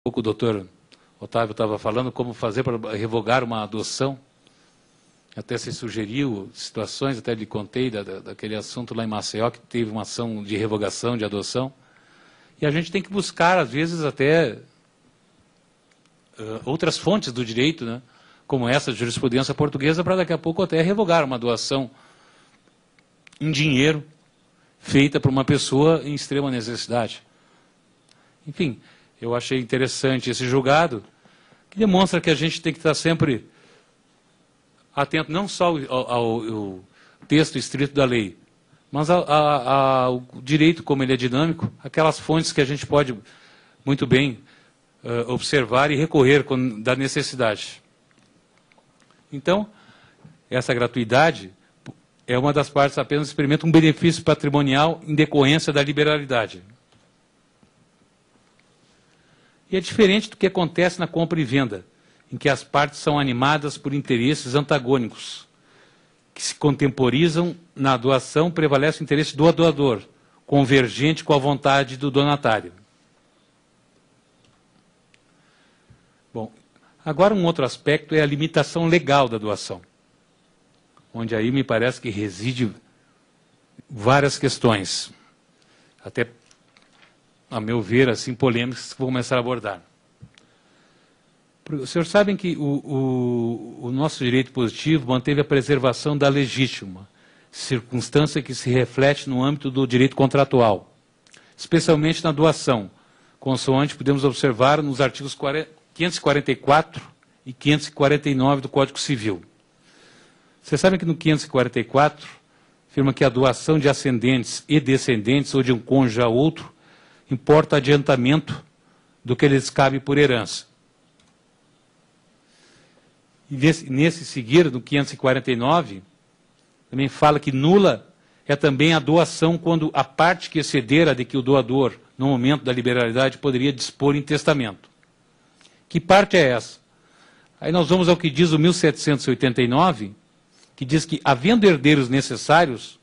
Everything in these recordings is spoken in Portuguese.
pouco o doutor Otávio estava falando, como fazer para revogar uma adoção. Até se sugeriu situações, até lhe contei daquele assunto lá em Maceió, que teve uma ação de revogação de adoção. E a gente tem que buscar, às vezes, até outras fontes do direito, né, como essa jurisprudência portuguesa, para daqui a pouco até revogar uma doação em dinheiro feita por uma pessoa em extrema necessidade. Enfim, eu achei interessante esse julgado, que demonstra que a gente tem que estar sempre atento não só ao texto estrito da lei, mas ao direito, como ele é dinâmico, aquelas fontes que a gente pode muito bem observar e recorrer quando da necessidade. Então, essa gratuidade é uma das partes apenas experimenta um benefício patrimonial em decorrência da liberalidade. E é diferente do que acontece na compra e venda, em que as partes são animadas por interesses antagônicos, que se contemporizam na doação, prevalece o interesse do doador, convergente com a vontade do donatário. Bom, agora um outro aspecto é a limitação legal da doação, onde aí me parece que reside várias questões, até, a meu ver, assim, polêmicas que vou começar a abordar. Os senhores sabem que o nosso direito positivo manteve a preservação da legítima, circunstância que se reflete no âmbito do direito contratual, especialmente na doação, consoante podemos observar nos artigos 544 e 549 do Código Civil. Vocês sabem que no 544 afirma que a doação de ascendentes e descendentes ou de um cônjuge a outro importa adiantamento do que lhes cabe por herança. E nesse seguir, no 549, também fala que nula é também a doação quando a parte que exceder a de que o doador, no momento da liberalidade, poderia dispor em testamento. Que parte é essa? Aí nós vamos ao que diz o 1789, que diz que, havendo herdeiros necessários,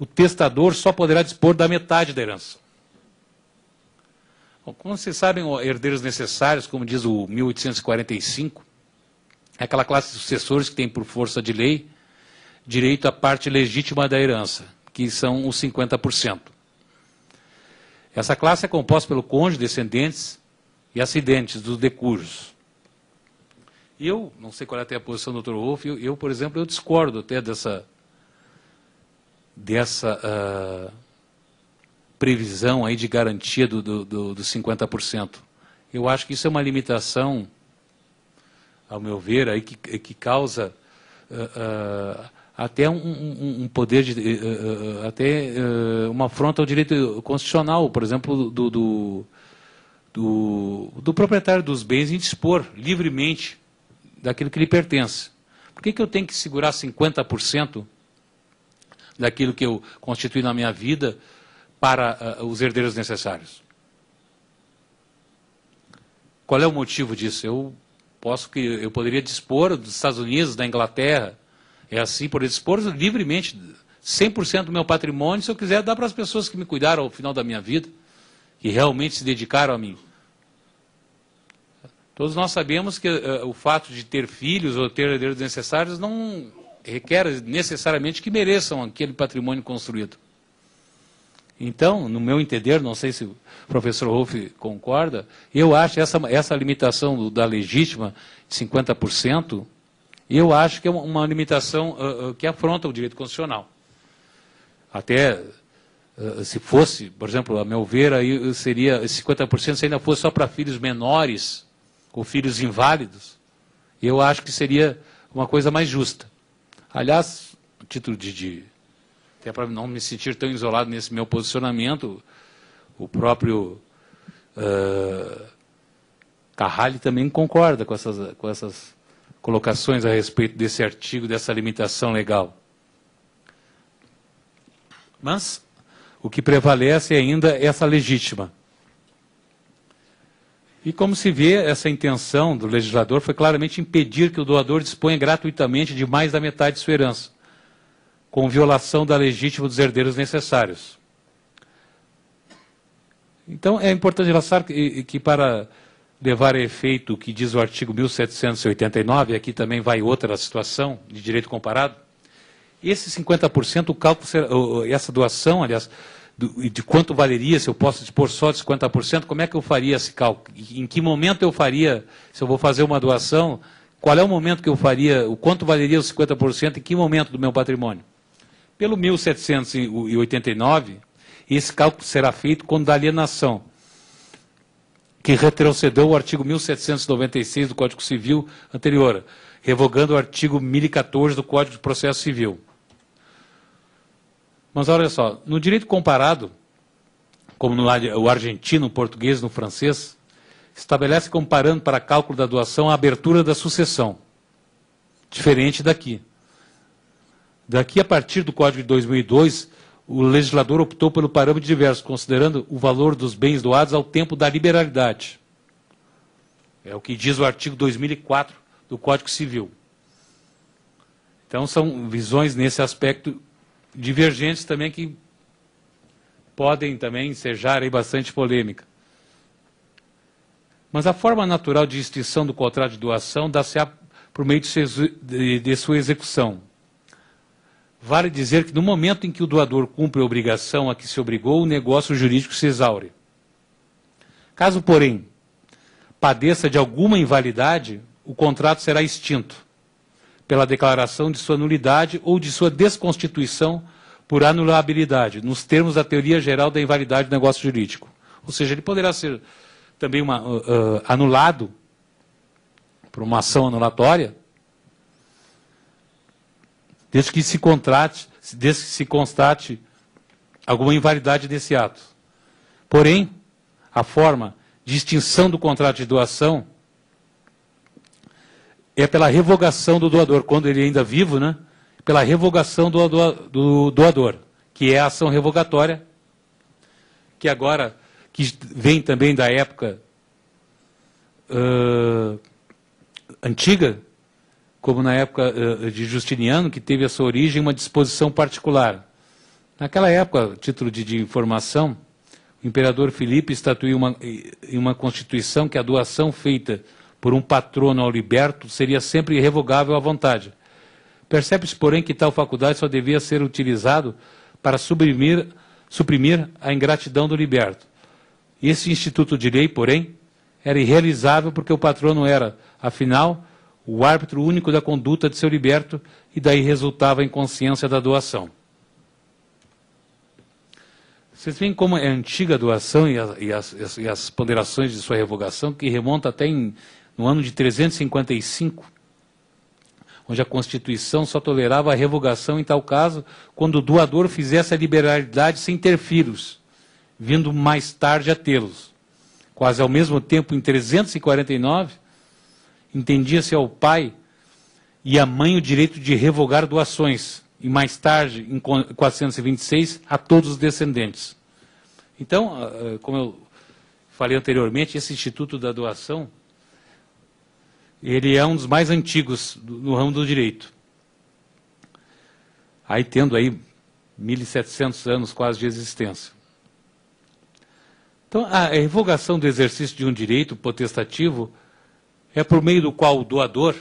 o testador só poderá dispor da metade da herança. Bom, como vocês sabem, herdeiros necessários, como diz o 1845, é aquela classe de sucessores que tem, por força de lei, direito à parte legítima da herança, que são os 50%. Essa classe é composta pelo cônjuge, descendentes e ascendentes dos decujos. E eu, não sei qual é até a posição do Dr. Wolff, eu, por exemplo, eu discordo até dessa previsão aí de garantia dos 50%. Eu acho que isso é uma limitação, ao meu ver, aí, que causa até um poder de uma afronta ao direito constitucional, por exemplo, do proprietário dos bens em dispor livremente daquilo que lhe pertence. Por que eu tenho que segurar 50% daquilo que eu constituí na minha vida para os herdeiros necessários? Qual é o motivo disso? Eu poderia dispor dos Estados Unidos, da Inglaterra, poderia dispor livremente 100% do meu patrimônio, se eu quiser dar para as pessoas que me cuidaram ao final da minha vida, que realmente se dedicaram a mim. Todos nós sabemos que o fato de ter filhos ou ter herdeiros necessários não requer necessariamente que mereçam aquele patrimônio construído. Então, no meu entender, não sei se o professor Wolff concorda, eu acho essa limitação da legítima de 50%, eu acho que é uma limitação que afronta o direito constitucional. Até se fosse, por exemplo, a meu ver, aí seria 50% se ainda fosse só para filhos menores ou filhos inválidos, eu acho que seria uma coisa mais justa. Aliás, a título até para não me sentir tão isolado nesse meu posicionamento, o próprio Carralho também concorda com essas colocações a respeito desse artigo, dessa limitação legal. Mas o que prevalece ainda é essa legítima. E como se vê, essa intenção do legislador foi claramente impedir que o doador disponha gratuitamente de mais da metade de sua herança, com violação da legítima dos herdeiros necessários. Então, é importante relatar que para levar a efeito o que diz o artigo 1789, e aqui também vai outra situação de direito comparado, esse 50%, o cálculo será, essa doação, aliás, de quanto valeria, se eu posso dispor só de 50%, como é que eu faria esse cálculo? Em que momento eu faria, se eu vou fazer uma doação, qual é o momento que eu faria, o quanto valeria os 50%, em que momento do meu patrimônio? Pelo 1789, esse cálculo será feito quando da alienação, que retrocedeu o artigo 1796 do Código Civil anterior, revogando o artigo 1014 do Código de Processo Civil. Mas olha só, no direito comparado, como no argentino, no português, no francês, estabelece como parâmetro para cálculo da doação a abertura da sucessão, diferente daqui. Daqui, a partir do Código de 2002, o legislador optou pelo parâmetro diverso, considerando o valor dos bens doados ao tempo da liberalidade. É o que diz o artigo 2004 do Código Civil. Então, são visões nesse aspecto divergentes também que podem também ensejar aí bastante polêmica. Mas a forma natural de extinção do contrato de doação dá-se por meio de sua execução. Vale dizer que no momento em que o doador cumpre a obrigação a que se obrigou, o negócio jurídico se exaure. Caso, porém, padeça de alguma invalidade, o contrato será extinto pela declaração de sua nulidade ou de sua desconstituição por anulabilidade, nos termos da teoria geral da invalidade do negócio jurídico. Ou seja, ele poderá ser também anulado por uma ação anulatória, desde que se constate alguma invalidade desse ato. Porém, a forma de extinção do contrato de doação é pela revogação do doador, quando ele é ainda vivo, né? Pela revogação do doador, que é a ação revogatória, que agora, que vem também da época antiga, como na época de Justiniano, que teve a sua origem em uma disposição particular. Naquela época, título de informação, o imperador Filipe estatuiu em uma constituição que a doação feita por um patrono ao liberto seria sempre irrevogável à vontade. Percebe-se, porém, que tal faculdade só devia ser utilizado para suprimir a ingratidão do liberto. Esse instituto de lei, porém, era irrealizável porque o patrono era, afinal, o árbitro único da conduta de seu liberto e daí resultava a inconsciência da doação. Vocês veem como é antiga a doação e as ponderações de sua revogação, que remonta até no ano de 355, onde a Constituição só tolerava a revogação em tal caso quando o doador fizesse a liberalidade sem ter filhos, vindo mais tarde a tê-los. Quase ao mesmo tempo, em 349, entendia-se ao pai e à mãe o direito de revogar doações, e mais tarde, em 426, a todos os descendentes. Então, como eu falei anteriormente, esse Instituto da Doação, ele é um dos mais antigos no ramo do direito. Aí tendo aí 1.700 anos quase de existência. Então, a revogação do exercício de um direito potestativo é por meio do qual o doador,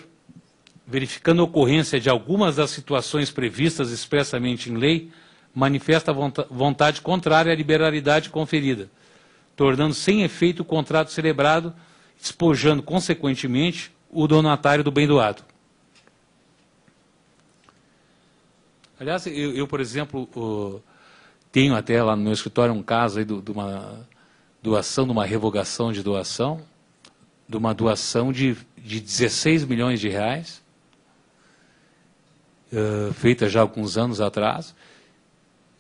verificando a ocorrência de algumas das situações previstas expressamente em lei, manifesta vontade contrária à liberalidade conferida, tornando sem efeito o contrato celebrado, despojando, consequentemente, o donatário do bem doado. Aliás, eu por exemplo, tenho até lá no meu escritório um caso aí de uma doação, de uma revogação de doação, de uma doação de 16 milhões de reais, feita já há alguns anos atrás,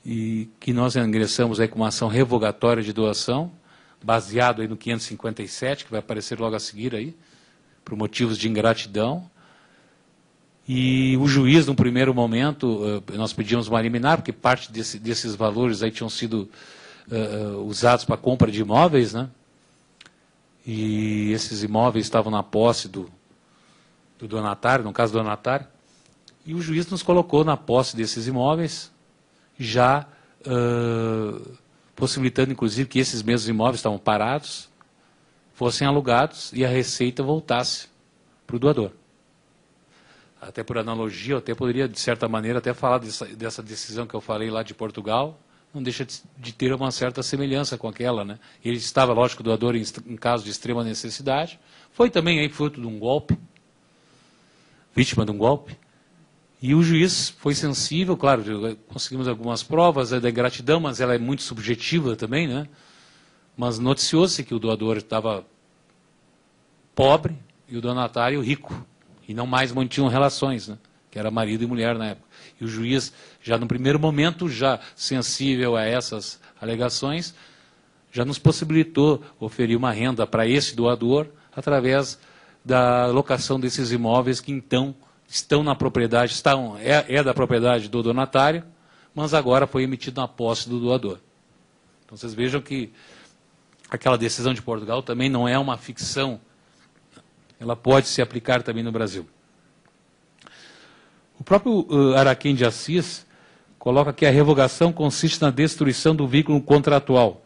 e que nós ingressamos aí com uma ação revogatória de doação, baseado aí no 557, que vai aparecer logo a seguir aí, por motivos de ingratidão. E o juiz, no primeiro momento, nós pedimos uma liminar, porque parte desses valores aí tinham sido usados para compra de imóveis, né? E esses imóveis estavam na posse do donatário, no caso do donatário, e o juiz nos colocou na posse desses imóveis, já possibilitando, inclusive, que esses mesmos imóveis estavam parados, fossem alugados e a receita voltasse para o doador. Até por analogia, eu até poderia, de certa maneira, até falar dessa decisão que eu falei lá de Portugal, não deixa de ter uma certa semelhança com aquela, né? Ele estava, lógico, doador em caso de extrema necessidade, foi também aí fruto de um golpe, vítima de um golpe, e o juiz foi sensível, claro, conseguimos algumas provas da ingratidão, mas ela é muito subjetiva também, né? Mas noticiou-se que o doador estava pobre e o donatário rico, e não mais mantinham relações, né? Que era marido e mulher na época. E o juiz, já no primeiro momento, já sensível a essas alegações, já nos possibilitou oferir uma renda para esse doador através da locação desses imóveis que então estão na propriedade, é da propriedade do donatário, mas agora foi emitido na posse do doador. Então vocês vejam que aquela decisão de Portugal também não é uma ficção, ela pode se aplicar também no Brasil. O próprio Araquém de Assis coloca que a revogação consiste na destruição do vínculo contratual,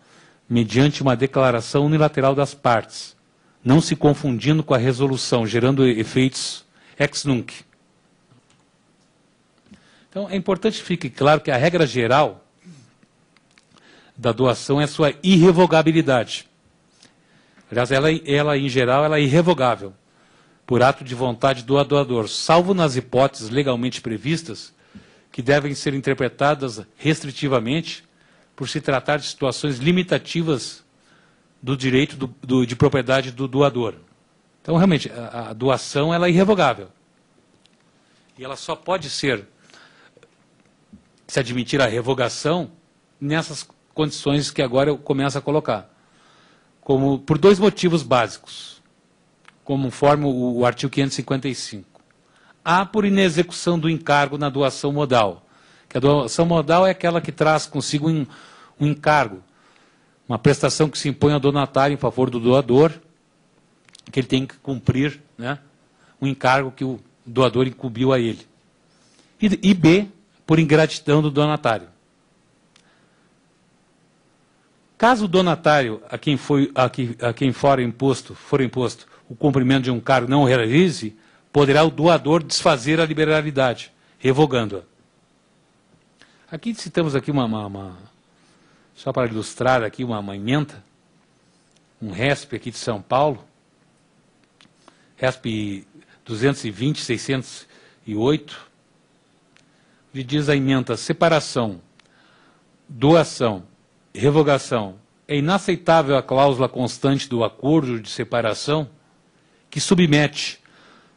mediante uma declaração unilateral das partes, não se confundindo com a resolução, gerando efeitos ex nunc. Então, é importante que fique claro que a regra geral da doação é a sua irrevogabilidade. Aliás, ela em geral, ela é irrevogável, por ato de vontade do doador, salvo nas hipóteses legalmente previstas, que devem ser interpretadas restritivamente, por se tratar de situações limitativas do direito de propriedade do doador. Então, realmente, a doação ela é irrevogável. E ela só pode se admitir a revogação nessas condições que agora eu começo a colocar. Como, por dois motivos básicos, conforme o artigo 555. A, por inexecução do encargo na doação modal. Que a doação modal é aquela que traz consigo um encargo, uma prestação que se impõe ao donatário em favor do doador, que ele tem que cumprir, né, um encargo que o doador incumbiu a ele. E B, por ingratidão do donatário. Caso o donatário a quem for imposto o cumprimento de um cargo não o realize, poderá o doador desfazer a liberalidade, revogando-a. Aqui citamos aqui só para ilustrar aqui uma ementa, um RESP aqui de São Paulo, RESP 220/608, ele diz a ementa: separação, doação, revogação. É inaceitável a cláusula constante do acordo de separação que submete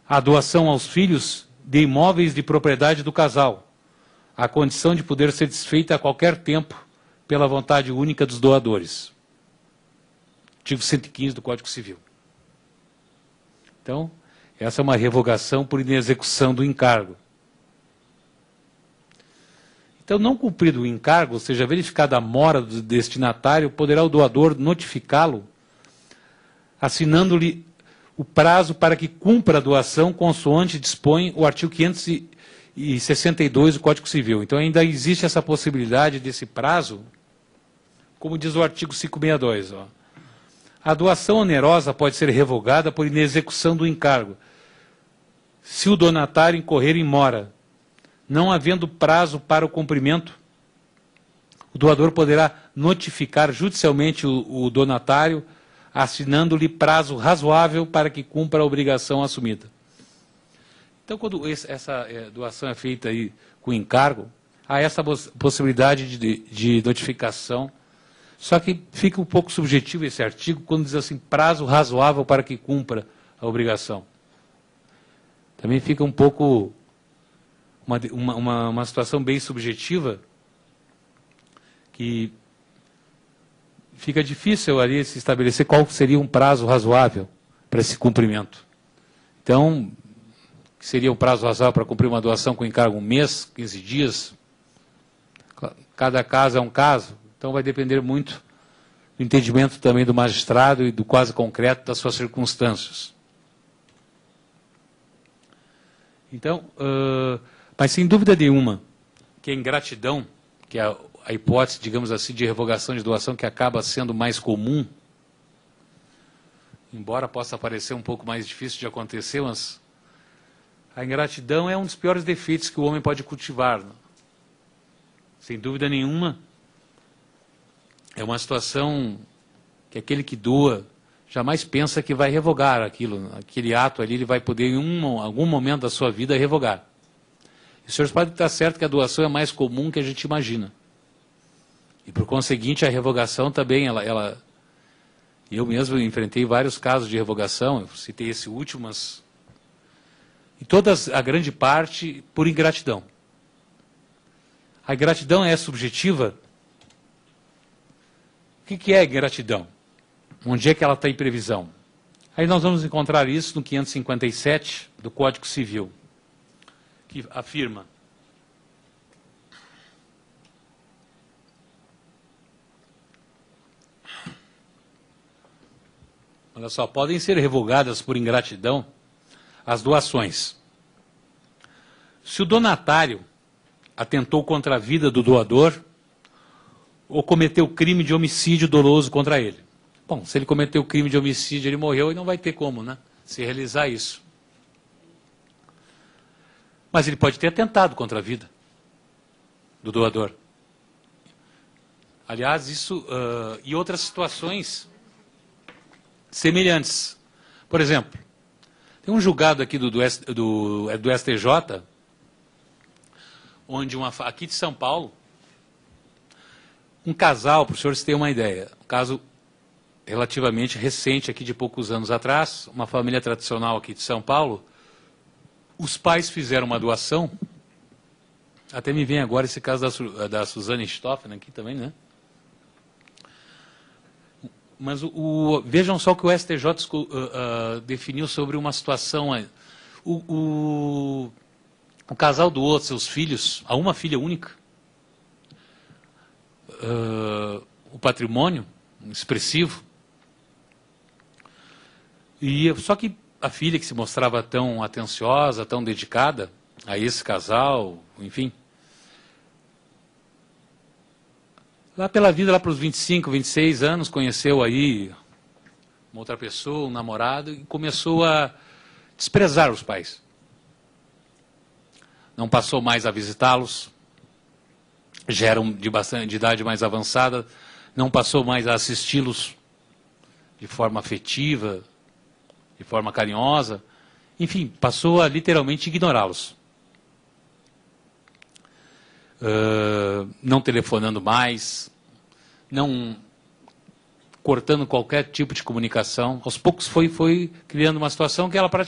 a doação aos filhos de imóveis de propriedade do casal, à condição de poder ser desfeita a qualquer tempo pela vontade única dos doadores. Artigo 115 do Código Civil. Então, essa é uma revogação por inexecução do encargo. Então, não cumprido o encargo, ou seja, verificada a mora do destinatário, poderá o doador notificá-lo, assinando-lhe o prazo para que cumpra a doação, consoante dispõe o artigo 562 do Código Civil. Então, ainda existe essa possibilidade desse prazo, como diz o artigo 562. Ó. A doação onerosa pode ser revogada por inexecução do encargo, se o donatário incorrer em mora. Não havendo prazo para o cumprimento, o doador poderá notificar judicialmente o donatário, assinando-lhe prazo razoável para que cumpra a obrigação assumida. Então, quando essa doação é feita aí com encargo, há essa possibilidade de notificação, só que fica um pouco subjetivo esse artigo quando diz assim, prazo razoável para que cumpra a obrigação. Também fica um pouco uma situação bem subjetiva, que fica difícil ali se estabelecer qual seria um prazo razoável para esse cumprimento. Então, seria um prazo razoável para cumprir uma doação com encargo 1 mês, 15 dias? Cada caso é um caso, então vai depender muito do entendimento também do magistrado e do quase concreto das suas circunstâncias. Então, mas sem dúvida nenhuma, que a ingratidão, que é a hipótese, digamos assim, de revogação de doação que acaba sendo mais comum, embora possa parecer um pouco mais difícil de acontecer, mas a ingratidão é um dos piores defeitos que o homem pode cultivar. Sem dúvida nenhuma, é uma situação que aquele que doa jamais pensa que vai revogar aquele ato ali, ele vai poder em algum momento da sua vida revogar. E os senhores podem estar certo que a doação é mais comum que a gente imagina. E por conseguinte a revogação também, eu mesmo enfrentei vários casos de revogação, eu citei esse último, mas e a grande parte, por ingratidão. A ingratidão é subjetiva? O que é ingratidão? Onde é que ela está em previsão? Aí nós vamos encontrar isso no 557 do Código Civil, que afirma: olha só, podem ser revogadas por ingratidão as doações se o donatário atentou contra a vida do doador ou cometeu crime de homicídio doloso contra ele. Bom, se ele cometeu crime de homicídio, ele morreu e não vai ter como, né, se realizar isso. Mas ele pode ter atentado contra a vida do doador. Aliás, isso e outras situações semelhantes. Por exemplo, tem um julgado aqui do STJ, onde aqui de São Paulo, um casal, para os senhores terem uma ideia, um caso relativamente recente, aqui de poucos anos atrás, uma família tradicional aqui de São Paulo, os pais fizeram uma doação, até me vem agora esse caso da Suzane Stoffen aqui também, né? Mas vejam só o que o STJ definiu sobre uma situação. O casal doou seus filhos, a uma filha única, o patrimônio expressivo. Só que a filha, que se mostrava tão atenciosa, tão dedicada a esse casal, enfim, lá pela vida, lá para os 25, 26 anos, conheceu aí uma outra pessoa, um namorado, e começou a desprezar os pais. Não passou mais a visitá-los, já eram de idade mais avançada, não passou mais a assisti-los de forma afetiva, de forma carinhosa, enfim, passou a literalmente ignorá-los. Não telefonando mais, não cortando qualquer tipo de comunicação. Aos poucos foi criando uma situação que ela praticamente